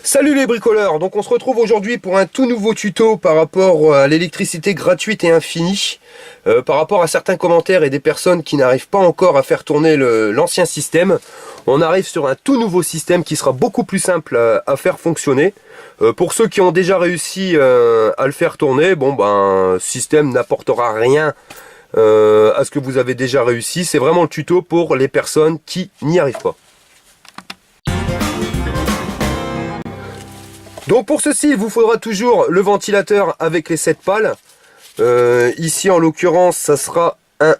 Salut les bricoleurs, donc on se retrouve aujourd'hui pour un tout nouveau tuto par rapport à l'électricité gratuite et infinie, par rapport à certains commentaires et des personnes qui n'arrivent pas encore à faire tourner l'ancien système. On arrive sur un tout nouveau système qui sera beaucoup plus simple à faire fonctionner. Pour ceux qui ont déjà réussi à le faire tourner, bon ben, système n'apportera rien à ce que vous avez déjà réussi. C'est vraiment le tuto pour les personnes qui n'y arrivent pas. Donc pour ceci, il vous faudra toujours le ventilateur avec les 7 pales. Ici en l'occurrence, ça sera un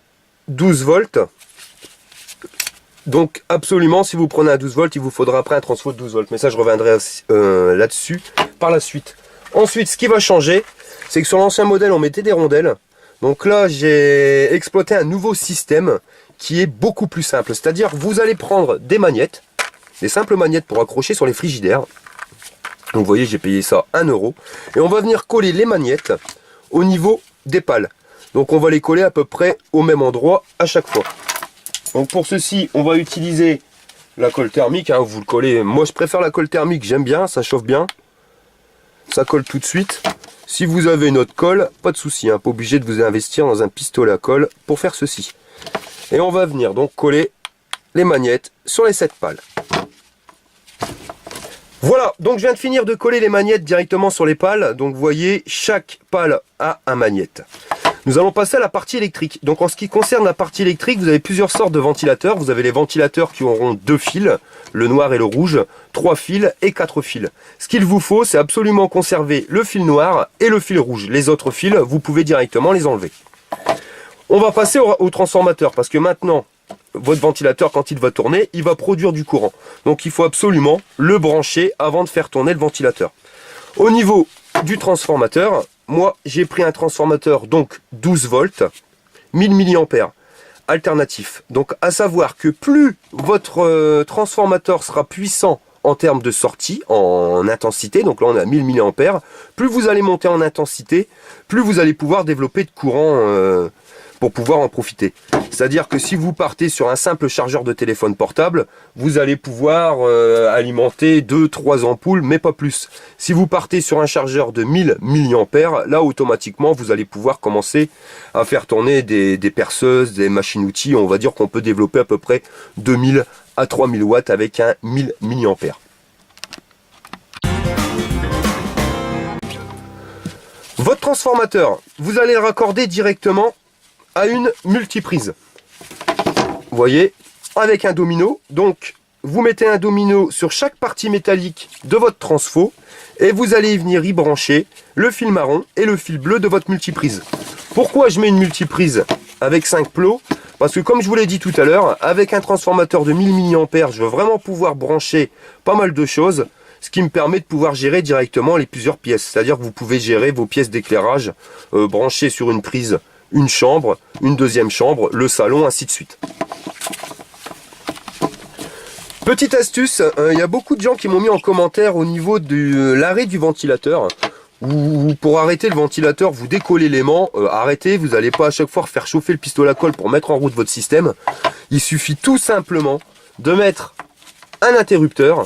12 volts. Donc absolument, si vous prenez un 12 volts, il vous faudra après un transfo de 12 volts. Mais ça, je reviendrai là-dessus par la suite. Ensuite, ce qui va changer, c'est que sur l'ancien modèle, on mettait des rondelles. Donc là, j'ai exploité un nouveau système qui est beaucoup plus simple. C'est-à-dire, vous allez prendre des magnettes, des simples magnettes pour accrocher sur les frigidaires. Donc vous voyez, j'ai payé ça 1 €. Et on va venir coller les magnettes au niveau des pales. Donc on va les coller à peu près au même endroit à chaque fois. Donc pour ceci, on va utiliser la colle thermique. Hein, vous le collez. Moi je préfère la colle thermique, j'aime bien, ça chauffe bien. Ça colle tout de suite. Si vous avez une autre colle, pas de souci, hein, pas obligé de vous investir dans un pistolet à colle pour faire ceci. Et on va venir donc coller les magnettes sur les 7 pales. Voilà, donc je viens de finir de coller les magnettes directement sur les pales. Donc vous voyez, chaque pale a un magnète. Nous allons passer à la partie électrique. Donc en ce qui concerne la partie électrique, vous avez plusieurs sortes de ventilateurs. Vous avez les ventilateurs qui auront 2 fils, le noir et le rouge, 3 fils et 4 fils. Ce qu'il vous faut, c'est absolument conserver le fil noir et le fil rouge. Les autres fils, vous pouvez directement les enlever. On va passer au transformateur parce que maintenant, votre ventilateur, quand il va tourner, il va produire du courant. Donc il faut absolument le brancher avant de faire tourner le ventilateur. Au niveau du transformateur, moi j'ai pris un transformateur donc 12 volts, 1000 mAh, alternatif. Donc à savoir que plus votre transformateur sera puissant en termes de sortie, en intensité, donc là on a 1000 mAh, plus vous allez monter en intensité, plus vous allez pouvoir développer de courant pour pouvoir en profiter. C'est-à-dire que si vous partez sur un simple chargeur de téléphone portable, vous allez pouvoir alimenter 2-3 ampoules, mais pas plus. Si vous partez sur un chargeur de 1000 mAh, là automatiquement vous allez pouvoir commencer à faire tourner des perceuses, des machines-outils. On va dire qu'on peut développer à peu près 2000 à 3000 watts avec un 1000 mAh. Votre transformateur, vous allez le raccorder directement à une multiprise. Vous voyez, avec un domino. Donc, vous mettez un domino sur chaque partie métallique de votre transfo et vous allez venir y brancher le fil marron et le fil bleu de votre multiprise. Pourquoi je mets une multiprise avec 5 plots? Parce que comme je vous l'ai dit tout à l'heure, avec un transformateur de 1000 mAh, je veux vraiment pouvoir brancher pas mal de choses, ce qui me permet de pouvoir gérer directement les plusieurs pièces. C'est-à-dire que vous pouvez gérer vos pièces d'éclairage branchées sur une prise, une chambre, une deuxième chambre, le salon, ainsi de suite. Petite astuce, il y a beaucoup de gens qui m'ont mis en commentaire au niveau de l'arrêt du ventilateur. Ou pour arrêter le ventilateur, vous décollez l'aimant, arrêtez, vous n'allez pas à chaque fois faire chauffer le pistolet à colle pour mettre en route votre système. Il suffit tout simplement de mettre un interrupteur,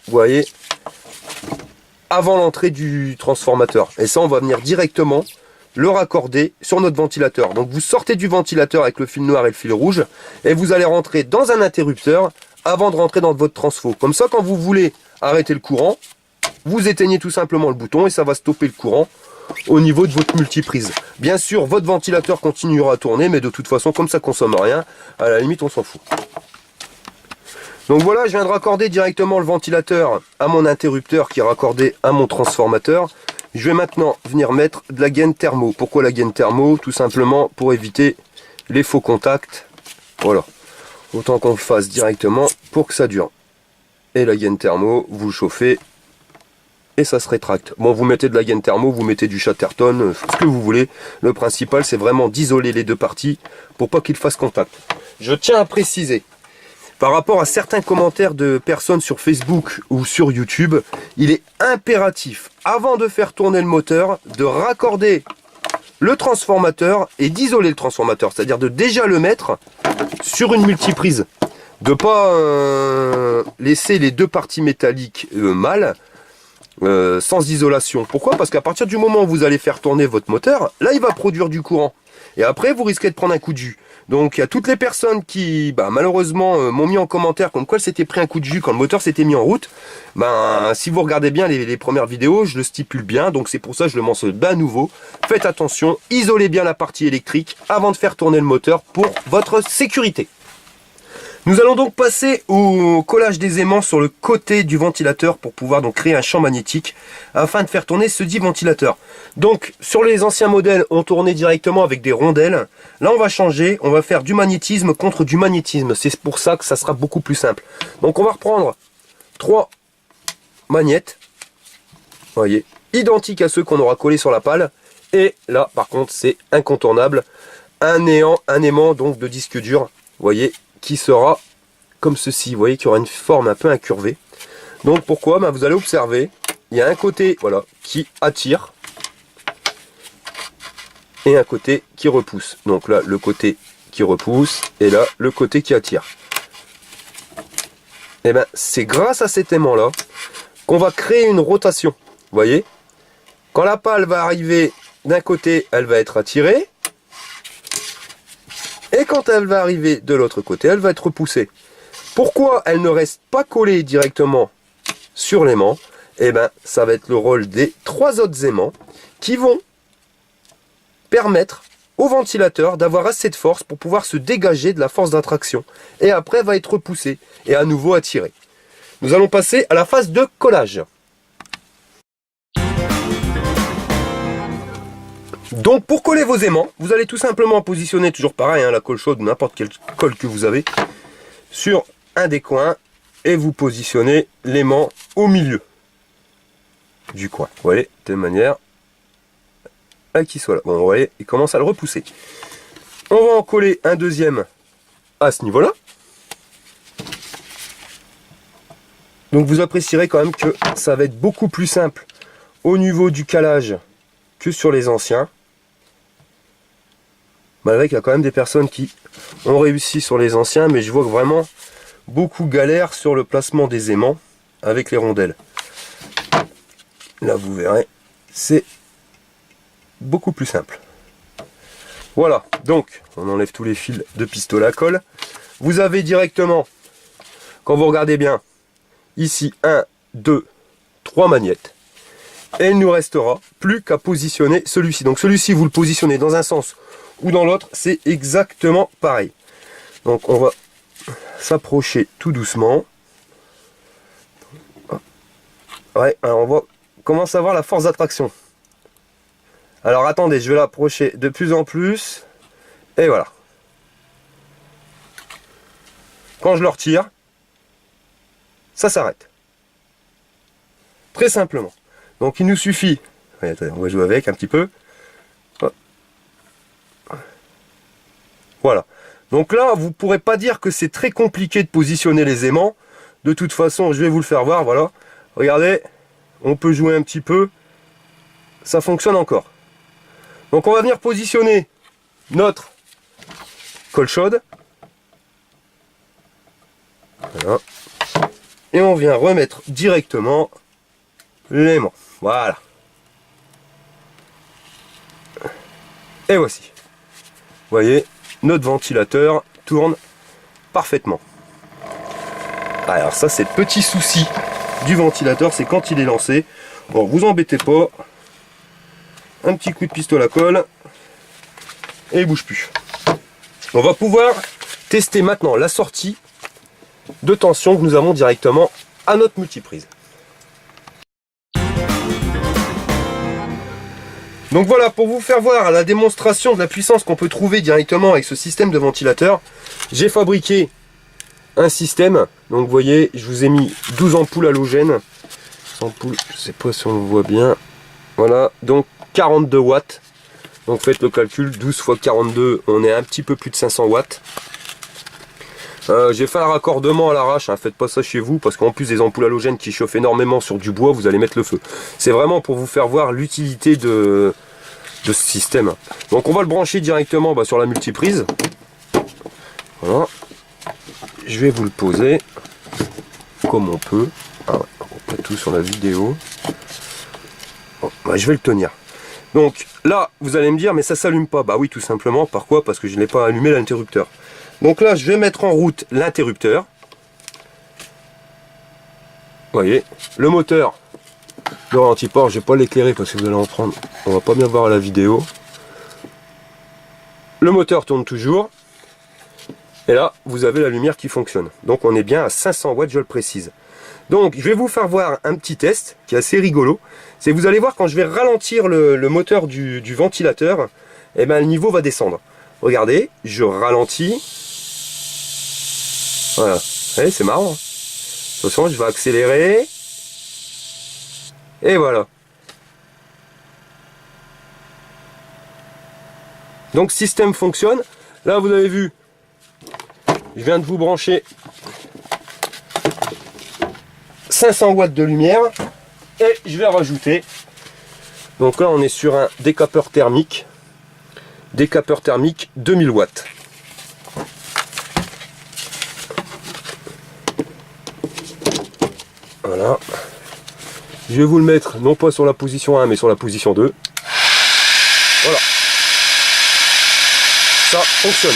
vous voyez, avant l'entrée du transformateur. Et ça, on va venir directement le raccorder sur notre ventilateur. Donc vous sortez du ventilateur avec le fil noir et le fil rouge et vous allez rentrer dans un interrupteur avant de rentrer dans votre transfo. Comme ça, quand vous voulez arrêter le courant, vous éteignez tout simplement le bouton et ça va stopper le courant au niveau de votre multiprise. Bien sûr, votre ventilateur continuera à tourner, mais de toute façon, comme ça consomme rien, à la limite, on s'en fout. Donc voilà, je viens de raccorder directement le ventilateur à mon interrupteur qui est raccordé à mon transformateur. Je vais maintenant venir mettre de la gaine thermo. Pourquoi la gaine thermo? Tout simplement pour éviter les faux contacts. Voilà. Autant qu'on le fasse directement pour que ça dure. Et la gaine thermo, vous le chauffez et ça se rétracte. Bon, vous mettez de la gaine thermo, vous mettez du Chatterton, ce que vous voulez. Le principal, c'est vraiment d'isoler les deux parties pour pas qu'ils fassent contact. Je tiens à préciser, par rapport à certains commentaires de personnes sur Facebook ou sur YouTube, il est impératif, avant de faire tourner le moteur, de raccorder le transformateur et d'isoler le transformateur. C'est-à-dire de déjà le mettre sur une multiprise. De ne pas laisser les deux parties métalliques mal. sans isolation. Pourquoi? Parce qu'à partir du moment où vous allez faire tourner votre moteur, là il va produire du courant. Et après vous risquez de prendre un coup de jus. Donc il y a toutes les personnes qui malheureusement m'ont mis en commentaire comme quoi s'était pris un coup de jus quand le moteur s'était mis en route. Si vous regardez bien les premières vidéos, je le stipule bien, donc c'est pour ça que je le mentionne à nouveau. Faites attention, isolez bien la partie électrique avant de faire tourner le moteur pour votre sécurité. Nous allons donc passer au collage des aimants sur le côté du ventilateur pour pouvoir donc créer un champ magnétique afin de faire tourner ce dit ventilateur. Donc sur les anciens modèles, on tournait directement avec des rondelles. Là on va changer, on va faire du magnétisme contre du magnétisme. C'est pour ça que ça sera beaucoup plus simple. Donc on va reprendre 3 magnettes, voyez, identiques à ceux qu'on aura collés sur la pale. Et là par contre c'est incontournable, un aimant donc de disque dur, voyez, qui sera comme ceci, vous voyez, qui aura une forme un peu incurvée. Donc pourquoi? Vous allez observer, il y a un côté voilà qui attire et un côté qui repousse. Donc là le côté qui repousse et là le côté qui attire. Et c'est grâce à cet aimant là qu'on va créer une rotation. Vous voyez, quand la pale va arriver d'un côté, elle va être attirée. Et quand elle va arriver de l'autre côté, elle va être repoussée. Pourquoi elle ne reste pas collée directement sur l'aimant? Ça va être le rôle des 3 autres aimants qui vont permettre au ventilateur d'avoir assez de force pour pouvoir se dégager de la force d'attraction. Et après, va être repoussé et à nouveau attiré. Nous allons passer à la phase de collage. Donc pour coller vos aimants, vous allez tout simplement positionner, toujours pareil, la colle chaude, n'importe quelle colle que vous avez, sur un des coins et vous positionnez l'aimant au milieu du coin. Vous voyez, de telle manière qu'il soit là. Bon, vous voyez, il commence à le repousser. On va en coller un deuxième à ce niveau-là. Donc vous apprécierez quand même que ça va être beaucoup plus simple au niveau du calage que sur les anciens. Malgré qu'il y a quand même des personnes qui ont réussi sur les anciens, mais je vois que vraiment beaucoup galèrent sur le placement des aimants avec les rondelles. Là vous verrez, c'est beaucoup plus simple. Voilà, donc on enlève tous les fils de pistolet à colle. Vous avez directement, quand vous regardez bien, ici 1, 2, 3 magnettes. Et il ne nous restera plus qu'à positionner celui-ci. Donc celui-ci, vous le positionnez dans un sens ou dans l'autre, c'est exactement pareil. Donc on va s'approcher tout doucement. Ouais, alors on va commencer à voir la force d'attraction. Alors attendez, je vais l'approcher de plus en plus. Et voilà. Quand je le retire, ça s'arrête. Très simplement. Donc il nous suffit, attendez, on va jouer avec un petit peu. Voilà. Donc là, vous ne pourrez pas dire que c'est très compliqué de positionner les aimants. De toute façon, je vais vous le faire voir, voilà. Regardez, on peut jouer un petit peu. Ça fonctionne encore. Donc on va venir positionner notre colle chaude. Voilà. Et on vient remettre directement l'aimant. Voilà. Et voici. Vous voyez, notre ventilateur tourne parfaitement. Alors ça, c'est le petit souci du ventilateur, c'est quand il est lancé. Bon, vous embêtez pas. Un petit coup de pistolet à colle. Et il bouge plus. On va pouvoir tester maintenant la sortie de tension que nous avons directement à notre multiprise. Donc voilà, pour vous faire voir la démonstration de la puissance qu'on peut trouver directement avec ce système de ventilateur, j'ai fabriqué un système. Donc vous voyez, je vous ai mis 12 ampoules halogènes. Ampoules, je sais pas si on le voit bien. Voilà, donc 42 watts. Donc faites le calcul, 12 fois 42, on est un petit peu plus de 500 watts. J'ai fait un raccordement à l'arrache, faites pas ça chez vous, parce qu'en plus des ampoules halogènes qui chauffent énormément sur du bois, vous allez mettre le feu. C'est vraiment pour vous faire voir l'utilité de ce système. Donc on va le brancher directement sur la multiprise. Voilà. Je vais vous le poser comme on peut. Ah ouais, on voit tout sur la vidéo. Ouais, je vais le tenir. Donc là, vous allez me dire, mais ça s'allume pas. Bah oui, tout simplement. Pourquoi? Parce que je n'ai pas allumé l'interrupteur. Donc là, je vais mettre en route l'interrupteur. Vous voyez, le moteur de ralenti-port, je vais pas l'éclairer parce que vous allez en prendre. On va pas bien voir à la vidéo. Le moteur tourne toujours. Et là, vous avez la lumière qui fonctionne. Donc on est bien à 500 watts, je le précise. Donc je vais vous faire voir un petit test qui est assez rigolo. C'est que vous allez voir quand je vais ralentir le moteur du ventilateur, et ben, le niveau va descendre. Regardez, je ralentis. Voilà, c'est marrant. De toute façon, je vais accélérer. Et voilà. Donc système fonctionne. Là vous avez vu, je viens de vous brancher 500 watts de lumière. Et je vais rajouter. Donc là on est sur un décapeur thermique. Décapeur thermique 2000 watts. Voilà. Je vais vous le mettre non pas sur la position 1 mais sur la position 2. Voilà. Ça fonctionne.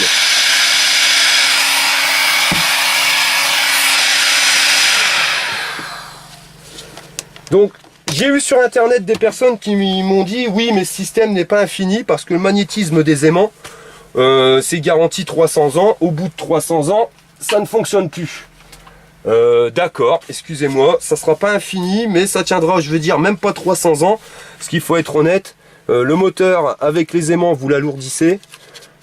Donc j'ai eu sur internet des personnes qui m'ont dit oui mais ce système n'est pas infini parce que le magnétisme des aimants c'est garanti 300 ans. Au bout de 300 ans ça ne fonctionne plus. D'accord, excusez-moi, ça sera pas infini, mais ça tiendra, je veux dire, même pas 300 ans, parce qu'il faut être honnête, le moteur avec les aimants vous l'alourdissez,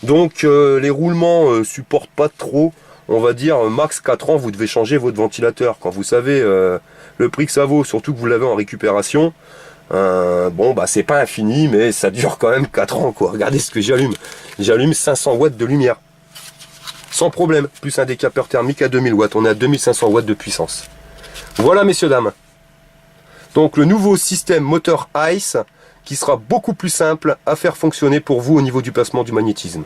donc les roulements supportent pas trop, on va dire max 4 ans vous devez changer votre ventilateur, quand vous savez le prix que ça vaut, surtout que vous l'avez en récupération, bon bah c'est pas infini, mais ça dure quand même 4 ans quoi. Regardez ce que j'allume 500 watts de lumière. Sans problème, plus un décapeur thermique à 2000 watts, on est à 2500 watts de puissance. Voilà messieurs dames. Donc le nouveau système moteur ICE qui sera beaucoup plus simple à faire fonctionner pour vous au niveau du placement du magnétisme.